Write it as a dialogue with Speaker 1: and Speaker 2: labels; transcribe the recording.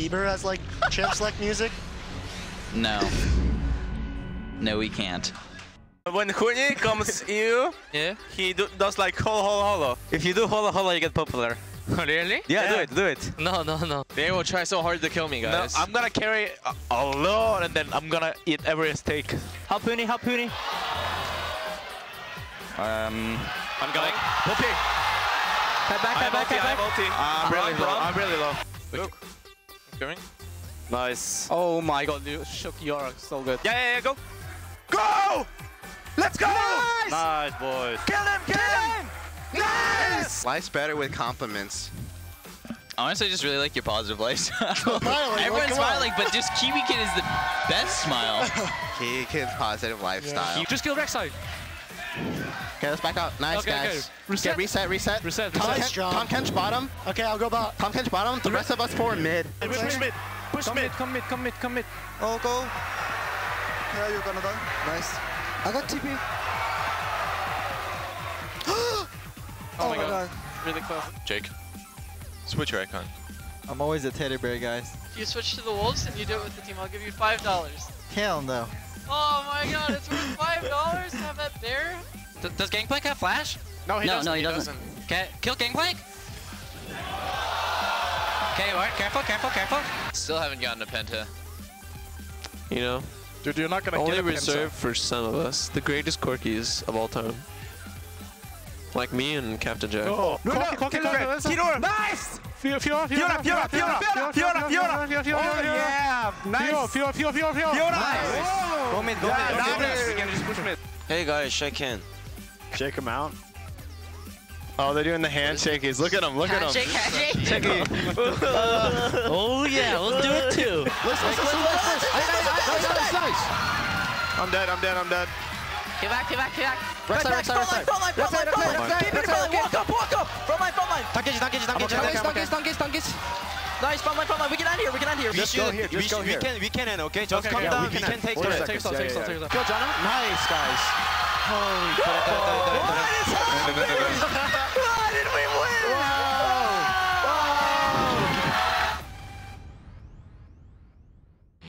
Speaker 1: Bieber has like chip select music?
Speaker 2: No. No, we can't.
Speaker 3: When Huni comes you,
Speaker 4: Yeah?
Speaker 3: he does like holo holo holo. If you do holo holo, you get popular.
Speaker 4: Really?
Speaker 3: Yeah, do it.
Speaker 4: No. They will try so hard to kill me,
Speaker 3: No,
Speaker 4: guys.
Speaker 3: I'm gonna carry alone and then I'm gonna eat every steak.
Speaker 5: Help Huni, help Huni.
Speaker 3: I'm going. Ulti.
Speaker 5: Head back, head back, head back.
Speaker 3: I'm really low.
Speaker 4: Look. Coming.
Speaker 3: Nice.
Speaker 5: Oh my god, you shook Yorick so good.
Speaker 3: Yeah, go. Go! Let's go!
Speaker 5: Nice boys.
Speaker 3: Kill him! Nice!
Speaker 6: Life's better with compliments.
Speaker 2: Honestly, I just really like your positive lifestyle.
Speaker 1: Smiling,
Speaker 2: Everyone's
Speaker 1: come on.
Speaker 2: smiling, but just Kiwi Kid is the best smile.
Speaker 6: Key Kid's positive lifestyle.
Speaker 4: Just kill backside.
Speaker 6: Okay, let's back up. Nice,
Speaker 4: Okay,
Speaker 6: guys.
Speaker 4: okay.
Speaker 6: Reset.
Speaker 4: Reset.
Speaker 1: Nice job.
Speaker 6: Tom Kench bottom.
Speaker 1: Okay, I'll go bot.
Speaker 6: Tom Kench bottom. The rest of us forward mid.
Speaker 3: Push mid.
Speaker 5: Come mid.
Speaker 1: Oh, go. Yeah, you're gonna die. Nice. I got TP.
Speaker 4: Oh my god. Really close.
Speaker 7: Jake, switch your icon.
Speaker 8: I'm always a teddy bear, guys.
Speaker 9: If you switch to the Wolves and you do it with the team, I'll give you $5.
Speaker 8: Hell no.
Speaker 9: Oh my god, it's worth $5 to have that bear?
Speaker 2: Does Gangplank have flash?
Speaker 4: No, he doesn't.
Speaker 2: No, he doesn't. Okay, kill Gangplank. Okay, alright, careful. Still haven't gotten a penta.
Speaker 7: You know,
Speaker 3: Dude, you're not gonna
Speaker 7: only
Speaker 3: get a
Speaker 7: reserved for some of us. The greatest Corkis of all time. Like me and Captain Jack.
Speaker 3: Oh, Fiora! Nice! Fiora! Yeah! Nice! Fiora! Nice!
Speaker 5: Go mid.
Speaker 3: You can just push mid.
Speaker 7: Hey guys, shake hand.
Speaker 3: Shake him out. Oh, they're doing the handshakies. Look at them.
Speaker 2: Handshake.
Speaker 5: Oh yeah, let's do it too.
Speaker 6: Nice.
Speaker 3: I'm dead.
Speaker 9: Get back.
Speaker 6: Right side.
Speaker 9: Front line. Keep it front line. Walk up. Front line.
Speaker 5: Tankage.
Speaker 9: Nice, front line. We can end here.
Speaker 3: Just go here.
Speaker 5: We can end, okay? Just come
Speaker 3: yeah,
Speaker 5: down.
Speaker 3: we
Speaker 5: We
Speaker 3: can
Speaker 5: can take
Speaker 3: end.
Speaker 5: turns.
Speaker 3: Take us out.
Speaker 5: Kill Jono.
Speaker 6: Nice, guys.
Speaker 5: Holy crap.
Speaker 3: What is happening?